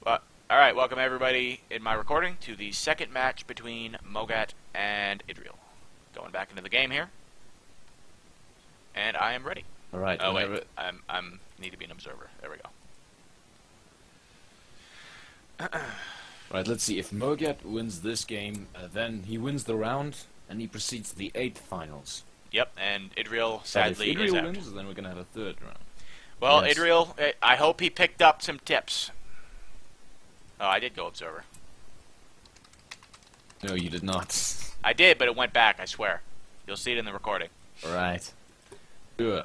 Well, alright, welcome everybody in my recording to the second match between Mogat and Idrial. Going back into the game here. And I am ready. Alright, oh wait, I'm need to be an observer. There we go. Right, let's see. If Mogat wins this game, then he wins the round, and he proceeds to the 8th finals. Yep, and Idrial sadly if Idrial is out. wins, then we're gonna have a 3rd round. Well, yes. Idrial, I hope he picked up some tips. Oh, I did go observer. No, you did not. I did, but it went back, I swear. You'll see it in the recording. Alright. Sure.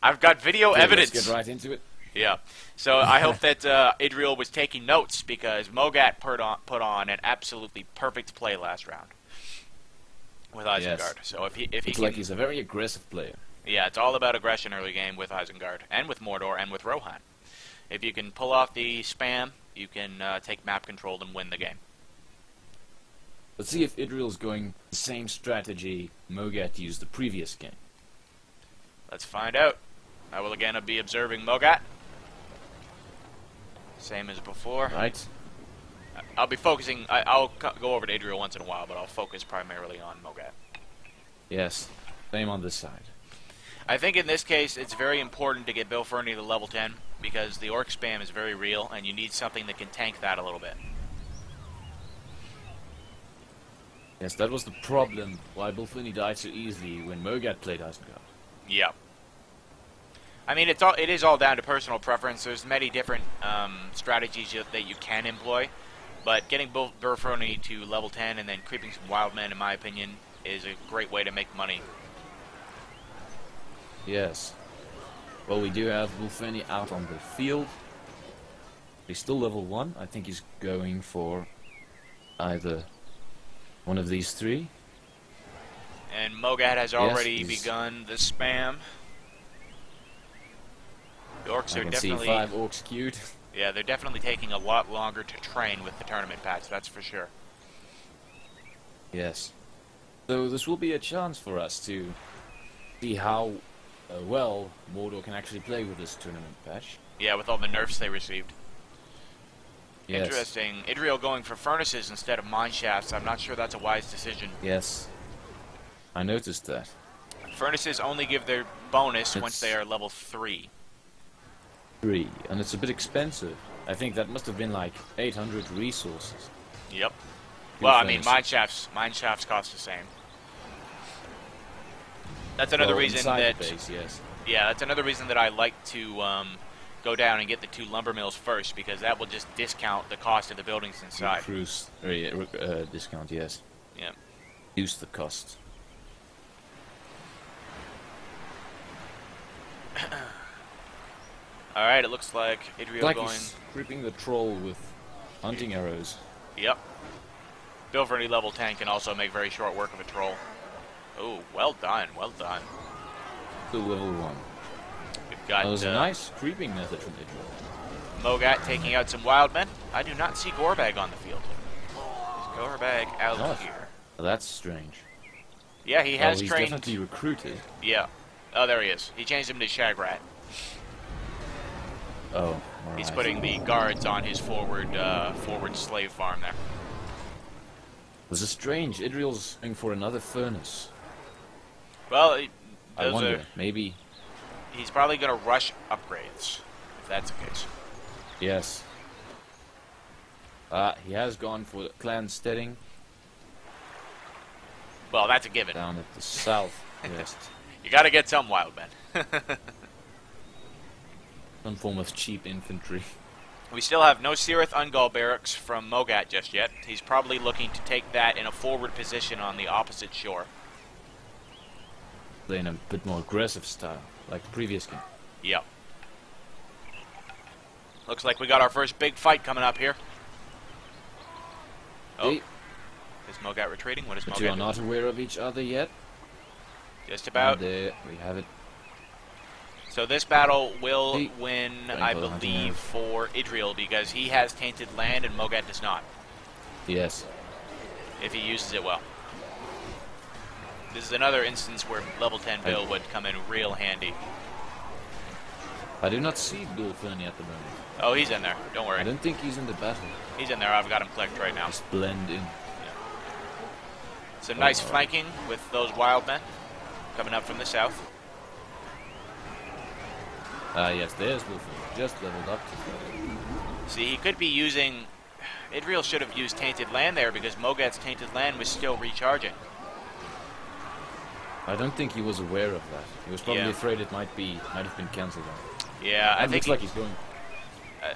I've got video evidence. Let's get right into it. Yeah. So I hope that Idrial was taking notes because Mogat put on an absolutely perfect play last round with Isengard. Yes. So if he It's can, like he's a very aggressive player. yeah, it's all about aggression early game with Isengard and with Mordor and with Rohan. If you can pull off the spam, you can take map control and win the game. Let's see if Idrial's going the same strategy Mogat used the previous game. Let's find out. I will again be observing Mogat. Same as before. Right? I'll be focusing. I'll go over to Idrial once in a while, but I'll focus primarily on Mogat. Yes. Same on this side. I think in this case, it's very important to get Bill Fernie to level 10 because the orc spam is very real, and you need something that can tank that a little bit. Yes, that was the problem why Bilfini died so easily when Mogat played Isengard. Yeah. I mean, it is all down to personal preference. There's many different strategies that you can employ, but getting Bill Fernie to level 10 and then creeping some wild men, in my opinion, is a great way to make money. Yes. Well, we do have Bilfini out on the field. He's still level 1. I think he's going for either one of these 3. And Mogat has already he's begun the spam. The orcs I are can definitely... see 5 orcs queued. Yeah, they're definitely taking a lot longer to train with the tournament patch, that's for sure. Yes. So this will be a chance for us to see how well Mordor can actually play with this tournament patch. Yeah, with all the nerfs they received. Yes. Interesting. Idrial going for furnaces instead of mine shafts. I'm not sure that's a wise decision. Yes. I noticed that. Furnaces only give their bonus It's once they are level 3. 3, and it's a bit expensive. I think that must have been like 800 resources. Yep. Two Well, I mean, furnaces. mine shafts cost the same. That's another Well, reason inside that... the base, yes. Yeah, that's another reason that I like to go down and get the 2 lumber mills first, because that will just discount the cost of the buildings inside. Cruise discount, yes. Yeah. Use the cost. Alright, it looks like Idrial Like going... he's creeping the troll with hunting arrows. Yep. Bill Fernie level 10 can also make very short work of a troll. Oh, well done, well done. To level 1. We've got That was a nice creeping method from Idrial. Mogat taking out some wild men. I do not see Gorbag on the field. Is Gorbag out Oh. here? Well, that's strange. Yeah, he has he's trained... definitely recruited. Yeah. Oh, there he is. He changed him to Shagrat. Oh, alright. He's putting the guards on his forward slave farm there. This is strange. Idrial's going for another furnace. Well, I wonder, maybe... he's probably going to rush upgrades, if that's the case. Yes. He has gone for the clan steading Well, that's a given. down at the southwest. You got to get some wild men. Some form of cheap infantry. We still have no Cirith Ungol barracks from Mogat just yet. He's probably looking to take that in a forward position on the opposite shore. Play in a bit more aggressive style, like the previous game. Yep. Looks like we got our first big fight coming up here. Oh, Hey, is Mogat retreating? What is but Mogat you are doing? not aware of each other yet. Just about. And there we have it. So this battle will Hey. win, Going I for the hunting believe, arrow. for Idrial because he has tainted land and Mogat does not, Yes. if he uses it well. This is another instance where level 10 Bill would come in real handy. I do not see Bill Fernie at the moment. Oh, he's in there. Don't worry. I don't think he's in the battle. He's in there. I've got him clicked right now. Just blend in. Some nice flanking with those wild men coming up from the south. Yes, there's Bill Fernie. Just leveled up to 30. See, he could be using... Idrial should have used Tainted Land there because Mogat's Tainted Land was still recharging. I don't think he was aware of that. He was probably afraid it might have been cancelled. Yeah, I think looks like he's going.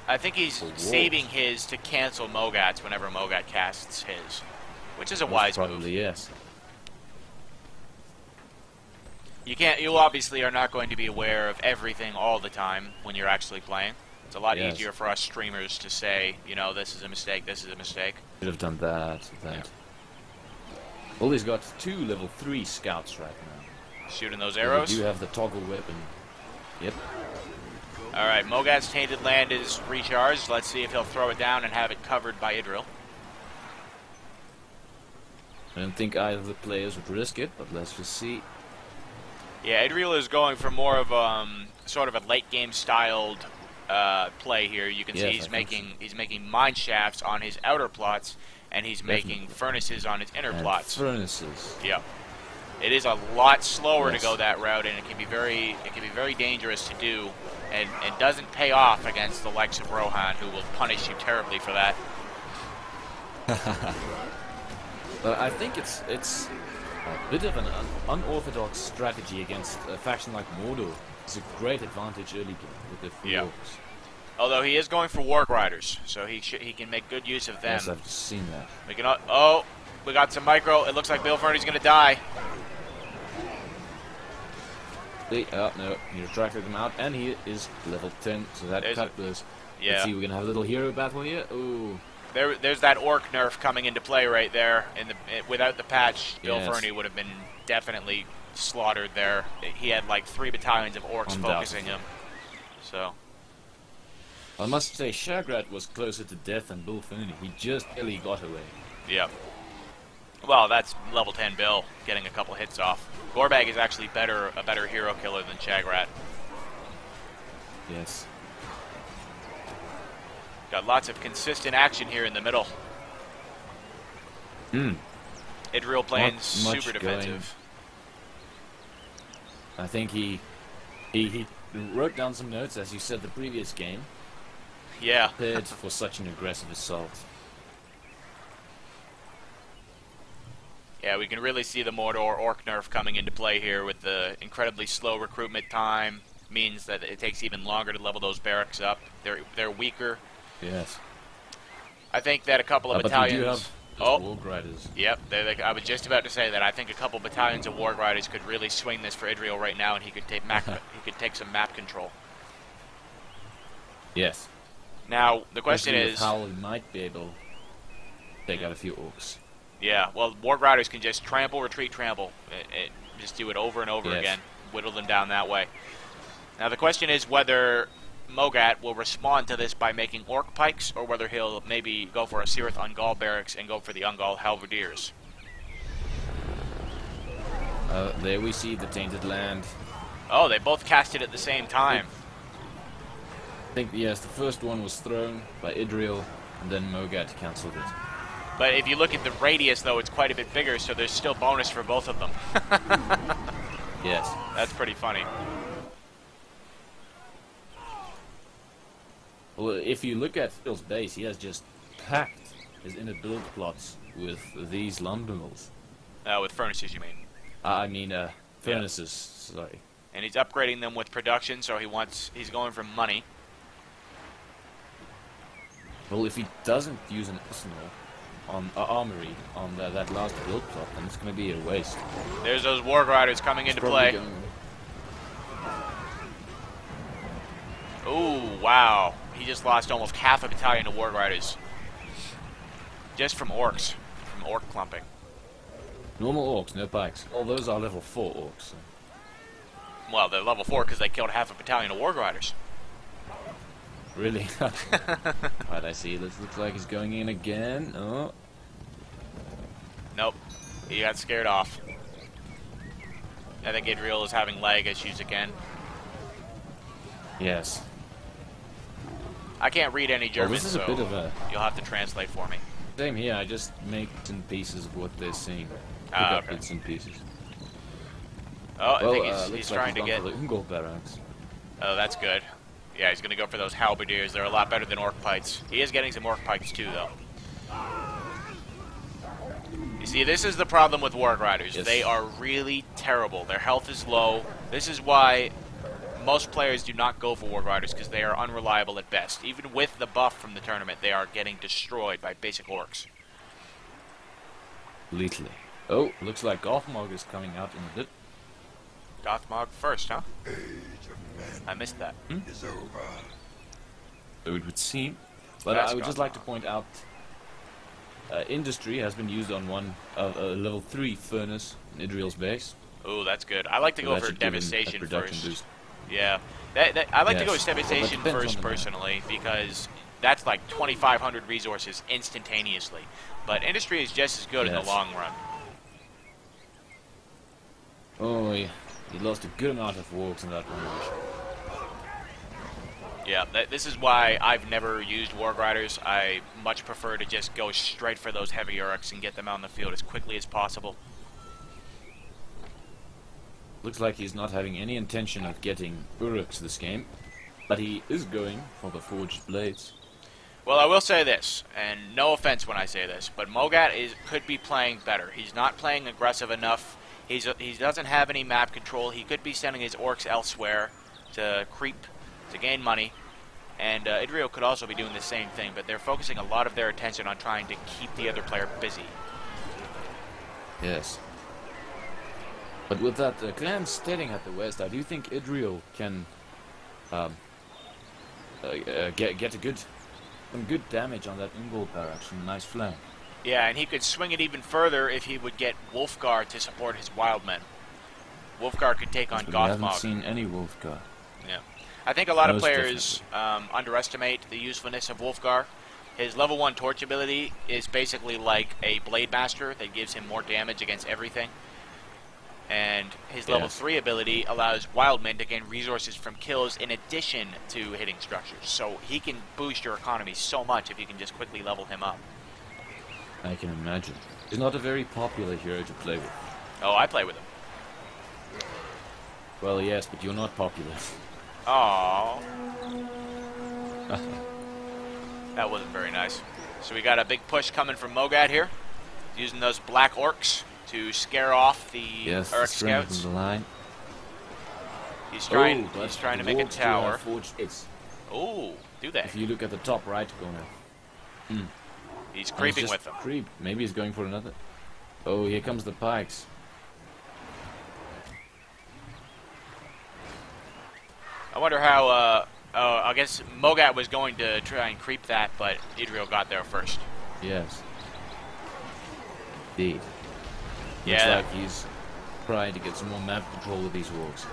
I think he's saving his to cancel Mogat's whenever Mogat casts his, which is a wise move. Probably yes. You obviously are not going to be aware of everything all the time when you're actually playing. It's a lot easier for us streamers to say, you know, this is a mistake, this is a mistake. Should have done that. Yeah. Well, he's got 2 level 3 scouts right now. Shooting those arrows. You have the toggle weapon. Yep. Alright, Mogat's Tainted Land is recharged. Let's see if he'll throw it down and have it covered by Idrial. I don't think either of the players would risk it, but let's just see. Yeah, Idrial is going for more of sort of a late game styled play here. You can see he's making mine shafts on his outer plots, and he's making furnaces on his inner plots. Furnaces. Yeah. It is a lot slower to go that route, and it can be very dangerous to do, and doesn't pay off against the likes of Rohan, who will punish you terribly for that. But I think it's a bit of an unorthodox strategy against a faction like Mordor. It's a great advantage early game with the few orcs. Although he is going for Warg Riders, so he can make good use of them. Yes, I've seen that. We can. Oh, we got some micro. It looks like Bill Fernie's going to die. Oh, no, he retracted him out, and he is level 10, so that cut was... Yeah. Let's see, we're going to have a little hero battle here. Ooh. There's that orc nerf coming into play right there. Without the patch, Bill Fernie would have been definitely slaughtered there. He had like 3 battalions of orcs focusing him. So... I must say, Shagrat was closer to death than Bill Fernie. He just barely got away. Yeah. Well, that's level 10 Bill getting a couple hits off. Gorbag is actually a better hero killer than Shagrat. Yes. Got lots of consistent action here in the middle. Idrial playing super defensive. I think he wrote down some notes, as you said, the previous game. Yeah. Prepared for such an aggressive assault. Yeah, we can really see the Mordor orc nerf coming into play here with the incredibly slow recruitment time. Means that it takes even longer to level those barracks up. They're weaker. Yes. I think that a couple of battalions... Warg Riders. Yep, I was just about to say that. I think a couple battalions of Warg Riders could really swing this for Idrial right now, and he could take some map control. Yes. Now, the question is... how he might be able to take out a few orcs. Yeah, well, Warg Riders can just trample, retreat, trample. Just do it over and over again. Whittle them down that way. Now, the question is whether Mogat will respond to this by making orc pikes, or whether he'll maybe go for a Cirith Ungol barracks and go for the Ungol halberdiers. There we see the Tainted Land. Oh, they both cast it at the same time. I think, yes, the first one was thrown by Idrial, and then Mogat cancelled it. But if you look at the radius, though, it's quite a bit bigger, so there's still bonus for both of them. Yes. That's pretty funny. Well, if you look at Phil's base, he has just packed his inner build plots with these lumber mills. With furnaces, you mean? I mean, furnaces, sorry. And he's upgrading them with production, so he's going for money. Well, if he doesn't use an arsenal on armory on that last build plot, then it's going to be a waste. There's those Warg Riders coming into play. Ooh, wow. He just lost almost half a battalion of Warg Riders. Just from orcs. From orc clumping. Normal orcs, no pikes. All those are level 4 orcs. So. Well, they're level 4 because they killed half a battalion of Warg Riders. Really? Right, I see. This looks like he's going in again. Oh. Nope. He got scared off. I think Idrial is having lag issues again. Yes. I can't read any Well, German, this is a so bit of a you'll have to translate for me. same here. I just make bits and pieces of what they're saying. Pick Ah, up okay. bits and pieces. Oh, I Well, think he's looks like trying to he's get... gone for the Ungol barracks. Oh, that's good. Yeah, he's going to go for those halberdiers. They're a lot better than orc pikes. He is getting some orc pikes too, though. You see, this is the problem with warg riders. Yes. They are really terrible. Their health is low. This is why most players do not go for warg riders, because they are unreliable at best. Even with the buff from the tournament, they are getting destroyed by basic orcs. Completely. Oh, looks like Gothmog is coming out in a bit. Gothmog first, huh? I missed that. So it would seem. But That's I would just like to Gothmog. point out, Industry has been used on one level 3 furnace in Idrial's base. Ooh, that's good. I like to So go that for should give him a devastation production first. boost. Yeah, I like to go with Yes. Well, that devastation depends on first the map. personally, because that's like 2,500 resources instantaneously. But industry is just as good in the Yes. long run. Oh, yeah. He lost a good amount of wargs in that one match. Yeah, this is why I've never used Warg Riders. I much prefer to just go straight for those heavy Uruks and get them out in the field as quickly as possible. Looks like he's not having any intention of getting Uruks this game, but he is going for the forged blades. Well, I will say this, and no offense when I say this, but Mogat could be playing better. He's not playing aggressive enough. He doesn't have any map control. He could be sending his orcs elsewhere to creep, to gain money. And Idrial could also be doing the same thing, but they're focusing a lot of their attention on trying to keep the other player busy. Yes. But with that clan standing at the west, I do think Idrial can get some good damage on that Ungol barracks and a nice flank. Yeah, and he could swing it even further if he would get Wolfgar to support his Wildmen. Wolfgar could take on But we haven't Gothmog. seen any Wolfgar. Yeah. I think a lot of Most players underestimate the usefulness of Wolfgar. His level 1 torch ability is basically like a Blade Master that gives him more damage against everything. And his level Yes. 3 ability allows Wildmen to gain resources from kills in addition to hitting structures. So he can boost your economy so much if you can just quickly level him up. I can imagine. He's not a very popular hero to play with. Oh, I play with him. Well, yes, but you're not popular. Aww. That wasn't very nice. So we got a big push coming from Mogat here. Using those black orcs to scare off the Yes, Uruk the strength scouts. of the line. He's trying but he's trying to the make a wargs do have tower. forged blades. Oh, do they? If you look at the top right corner. He's And creeping just with them. Creep. Maybe he's going for another. Oh, here comes the pikes. I wonder how, I guess Mogat was going to try and creep that, but Idrial got there first. Yes. Indeed. Yeah. Looks like he's trying to get some more map control with these wargs.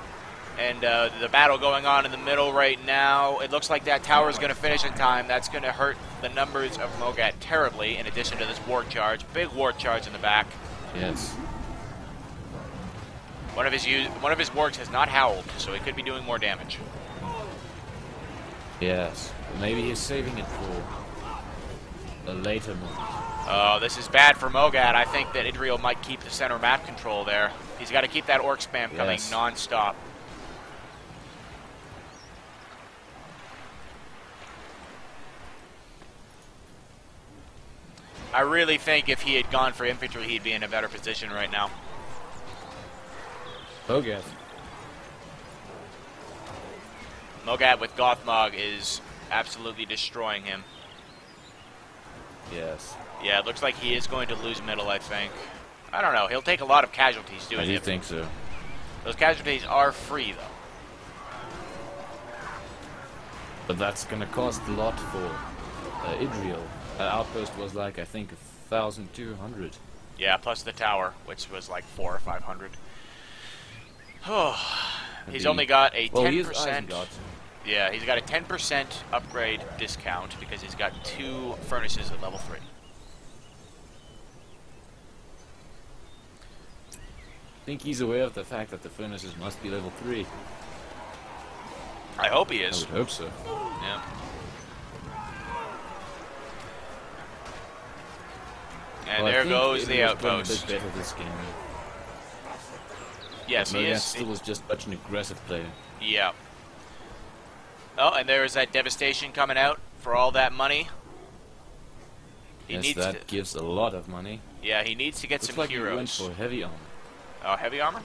And the battle going on in the middle right now, it looks like that tower is going to finish in time. That's going to hurt the numbers of Mogat terribly, in addition to this ward charge. Big ward charge in the back. Yes. One of his wargs has not howled, so he could be doing more damage. Yes. Maybe he's saving it for a later moment. Oh, this is bad for Mogat. I think that Idrial might keep the center map control there. He's got to keep that orc spam coming Yes. non-stop. I really think if he had gone for infantry, he'd be in a better position right now. Oh, yes. Mogat with Gothmog is absolutely destroying him. Yes. Yeah, it looks like he is going to lose middle, I think. I don't know. He'll take a lot of casualties I doing do it. think so. Those casualties are free, though. But that's gonna cost a lot for Idrial. Outpost was like, I think, 1,200. Yeah, plus the tower, which was like 400 or 500. Oh, he's Indeed. only got a 10%. Well, he is Isengard. Yeah, he's got a 10% upgrade discount because he's got 2 furnaces at level 3. I think he's aware of the fact that the furnaces must be level 3. I hope he I is. would hope so. Yeah. And Well, I there think goes the Idrial's playing a outpost. bit better this game. Yes, But he Mogat is. still was just such an aggressive player. Yeah. Oh, and there is that devastation coming out for all that money. He Yes, needs that to. gives a lot of money. Yeah, he needs to get Looks some like he went heroes. for heavy armor. Oh, heavy armor?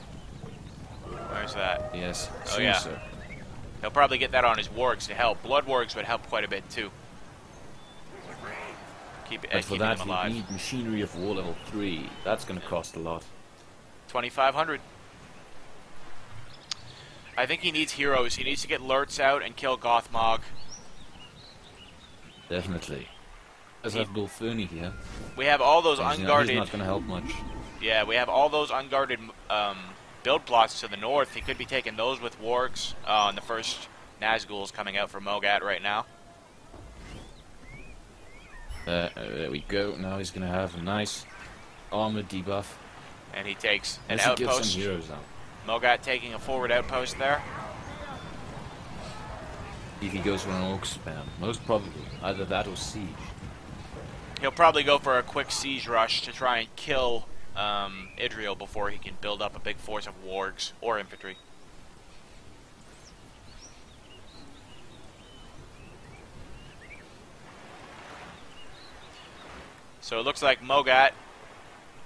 Where's that? Yes, Oh, yeah. so. He'll probably get that on his wargs to help. Blood wargs would help quite a bit too. But for Keeping that, them you alive. need machinery of war level 3. That's going to cost a lot. 2,500. I think he needs heroes. He needs to get Lurtz out and kill Gothmog. Definitely. Let's have Bulfuni here. We have all those unguarded. He's not going to help much. Yeah, we have all those unguarded build plots to the north. He could be taking those with wargs. And the first Nazgul's coming out for Mogat right now. There we go. Now he's going to have a nice armor debuff. And he takes an Let's get outpost. some heroes out. Mogat taking a forward outpost there. If he goes for an orc spam, most probably. Either that or siege. He'll probably go for a quick siege rush to try and kill Idrial before he can build up a big force of wargs or infantry. So it looks like Mogat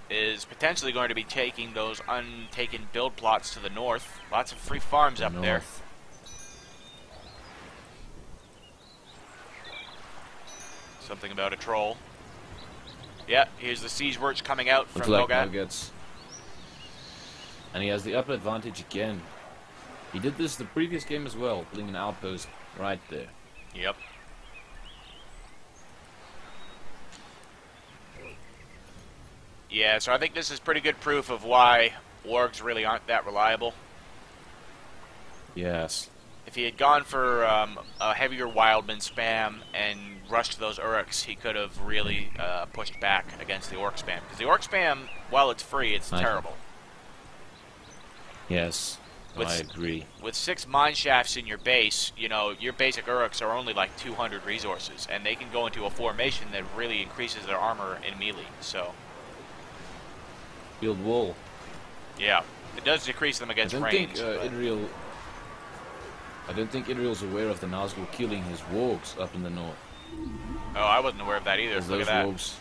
is potentially going to be taking those untaken build plots to the north. Lots of free farms up there. North. Something about a troll. Yeah, here's the siege works coming out from Looks like Mogat. Mogat's. And he has the upper advantage again. He did this the previous game as well, putting an outpost right there. Yep. Yeah, so I think this is pretty good proof of why wargs really aren't that reliable. Yes. If he had gone for a heavier wildman spam and rushed those Uruks, he could have really pushed back against the orc spam. Because the orc spam, while it's free, it's terrible. Yes, With I agree. With 6 mine shafts in your base, you know, your basic Uruks are only like 200 resources, and they can go into a formation that really increases their armor in melee. So, Field wall. yeah, it does decrease them against range. I don't think Idrial's aware of the Nazgul killing his wargs up in the north. Oh, I wasn't aware of that either. Look Those at that. wargs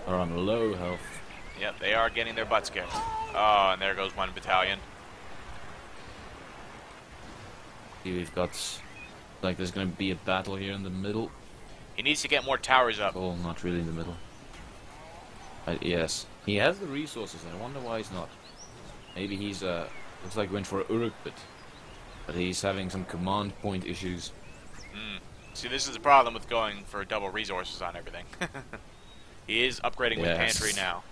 are on low health. Yep, they are getting their butts kicked. Oh, and there goes one battalion. Here we've got, like, there's going to be a battle here in the middle. He needs to get more towers up. Oh, not really in the middle. Yes, he has the resources. I wonder why he's not. Maybe he's looks like he went for a Uruk, but he's having some command point issues. See, this is the problem with going for double resources on everything. He is upgrading with pantry now.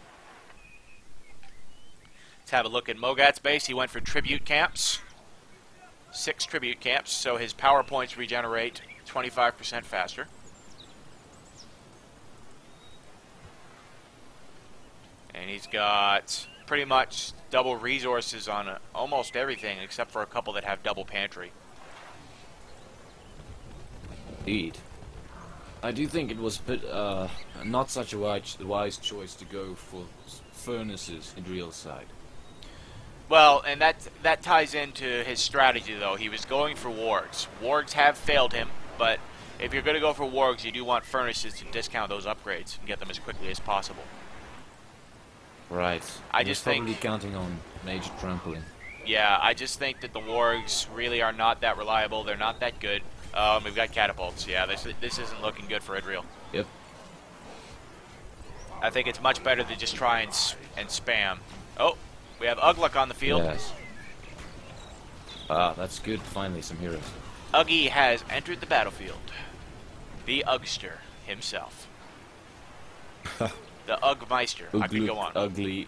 Let's have a look at Mogat's base. He went for tribute camps. 6 tribute camps, so his power points regenerate 25% faster. And he's got pretty much double resources on almost everything, except for a couple that have double pantry. Indeed. I do think it was a bit, not such a wise choice to go for furnaces in real side. Well, and that ties into his strategy, though. He was going for wargs. Wargs have failed him, but if you're going to go for wargs, you do want furnaces to discount those upgrades and get them as quickly as possible. Right. I He just was probably think- counting on major trampling. Yeah, I just think that the wargs really are not that reliable. They're not that good. We've got catapults. Yeah, this isn't looking good for Idrial. Yep. I think it's much better to just try and spam. Oh, we have Ugluk on the field. Yes. Ah, that's good. Finally, some heroes. Uggy has entered the battlefield. The Ugster himself. The Ugmeister. I could go on. Ugly.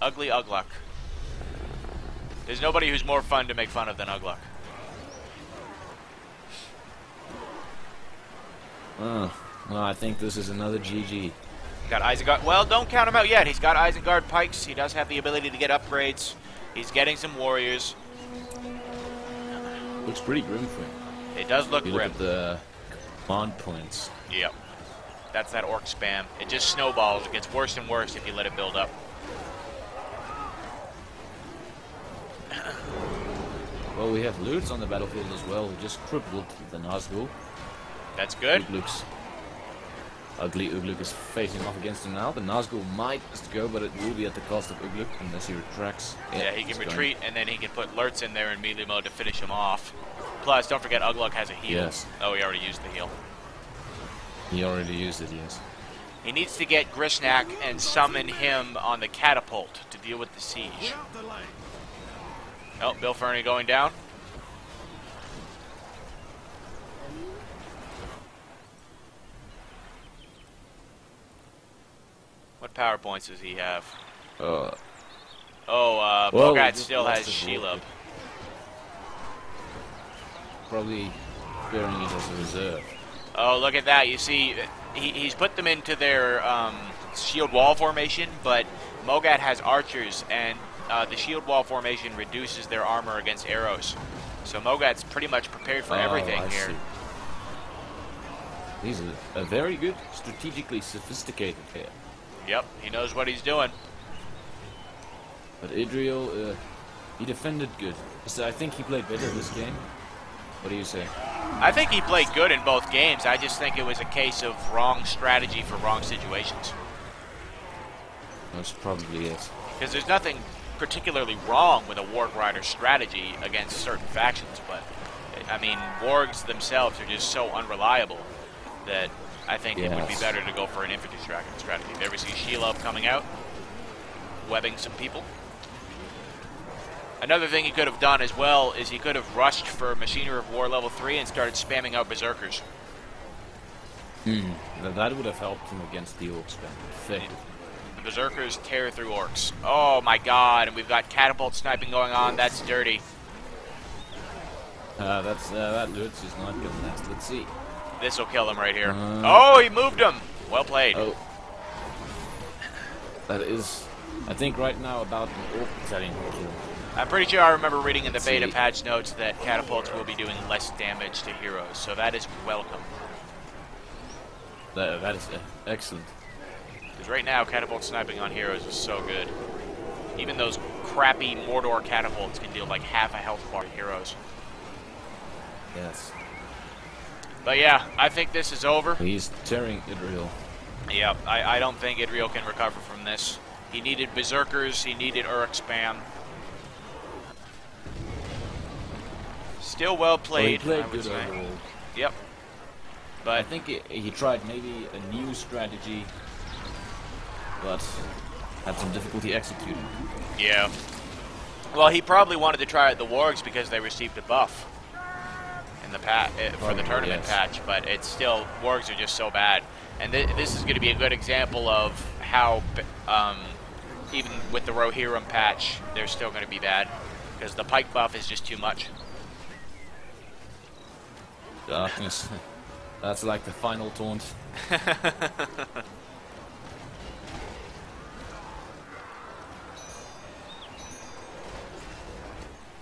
Ugly Ugluk. There's nobody who's more fun to make fun of than Ugluk. Well, I think this is another GG. Got Isengard. Well, don't count him out yet. He's got Isengard pikes. He does have the ability to get upgrades. He's getting some warriors. looks pretty grim for him. It does look If you look grim. at the command points. Yep. That's that orc spam. It just snowballs. It gets worse and worse if you let it build up. Well, we have Lutz on the battlefield as well, who just crippled the Nazgul. That's good. Ugluk's ugly Ugluk is facing off against him now. The Nazgul might just go, but it will be at the cost of Ugluk unless he retracts. Yeah, he can retreat, and then he can put Lurtz in there in melee mode to finish him off. Plus, don't forget Ugluk has a heal. Yes. Oh, he already used the heal. He already used it, yes. He needs to get Grishnak and summon him on the catapult to deal with the siege. Oh, Bill Fernie going down. What power points does he have? Well, Mogat just still lost has his Shelob. rocket. Probably bearing it as a reserve. Oh, look at that. You see, he's put them into their shield wall formation, but Mogat has archers, and the shield wall formation reduces their armor against arrows. So Mogat's pretty much prepared for everything I here. see. He's a very good, strategically sophisticated player. Yep, he knows what he's doing. But Idrial, he defended good. So I think he played better this game. What do you say? I think he played good in both games. I just think it was a case of wrong strategy for wrong situations. Most probably is. Because there's nothing particularly wrong with a Warg Rider strategy against certain factions, but, I mean, Wargs themselves are just so unreliable that I think it would be Yes. better to go for an infantry strategy. There we see Shelob coming out, webbing some people. Another thing he could have done as well is he could have rushed for Machinery of War level 3 and started spamming out Berserkers. That would have helped him against the Orcs effectively. The Berserkers tear through Orcs. Oh my god, and we've got catapult sniping going on. That's dirty. That Lutz is not gonna last. Let's see. This will kill him right here. Oh, he moved him. Well played. Oh. That is, I think right now about an Orc battalion kill. I'm pretty sure I remember reading in the Let's beta see. patch notes that catapults will be doing less damage to heroes, so that is welcome. That is excellent. Because right now, catapult sniping on heroes is so good. Even those crappy Mordor catapults can deal like half a health bar to heroes. Yes. But yeah, I think this is over. He's tearing Idrial. Yeah, I don't think Idrial can recover from this. He needed Berserkers, he needed Uruk spam. Still well played, Well, he I would played good say. overall. Yep. I But think he tried maybe a new strategy, but had some difficulty executing. yeah. Well, he probably wanted to try out the Wargs because they received a buff in the for the tournament yes. patch, but it's still, Wargs are just so bad. And this is going to be a good example of how, even with the Rohirrim patch, they're still going to be bad because the Pike buff is just too much. Darkness. That's like the final taunt.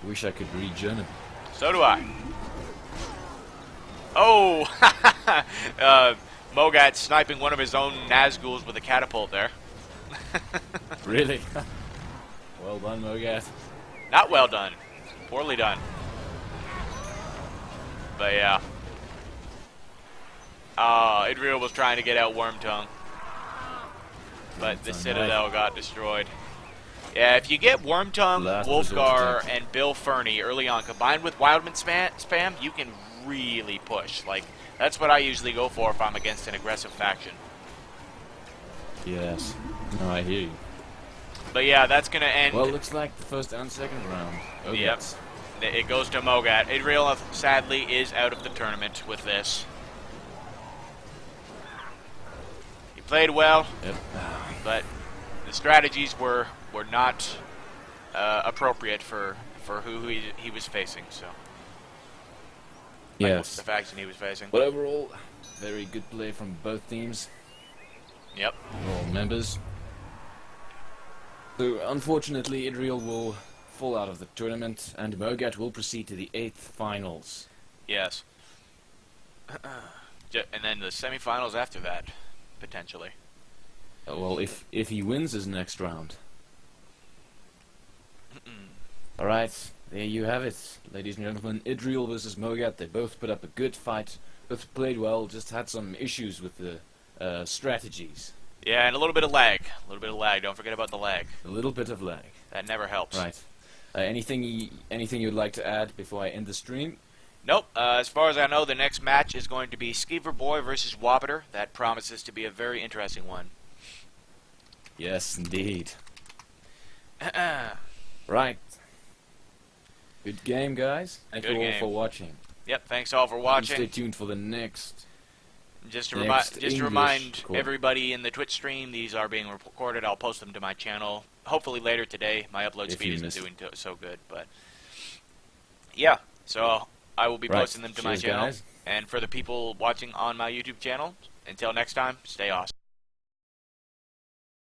Wish I could read German. So do I. Oh! Mogat sniping one of his own Nazguls with a catapult there. Really? Well done, Mogat. Not well done. Poorly done. But yeah. Idrial was trying to get out Wormtongue. But the Citadel got destroyed. Yeah, if you get Wormtongue, Last Wolfgar, resort and Bill Fernie early on, combined with Wildman spam, you can really push. Like, that's what I usually go for if I'm against an aggressive faction. Yes. No, I hear you. But yeah, that's going to end. Well, looks like the first and second round. Oh, Yep. yes. It goes to Mogat. Idrial, sadly, is out of the tournament with this. He played well, Yep. but the strategies were not appropriate for who he was facing. So, Yes. the faction he was facing. But overall, very good play from both teams. Yep. All members. So, unfortunately, Idrial will fall out of the tournament, and Mogat will proceed to the 8th finals. Yes. And then the semifinals after that, potentially. Well, if he wins his next round. Alright, there you have it. Ladies and gentlemen, Idrial versus Mogat. They both put up a good fight. Both played well, just had some issues with the strategies. Yeah, and a little bit of lag. Don't forget about the lag. A little bit of lag. That never helps. Right. Anything you'd like to add before I end the stream? Nope. As far as I know, the next match is going to be Skeever Boy versus Wobbeter. That promises to be a very interesting one. Yes, indeed. Right. Good game, guys. Thank you all for watching. Yep, thanks all for watching. Stay tuned for the next. Just to remind everybody in the Twitch stream, these are being recorded. I'll post them to my channel. Hopefully later today. My upload speed isn't doing so good, but yeah. So I will be posting them to my channel. Guys. And for the people watching on my YouTube channel, until next time, stay awesome.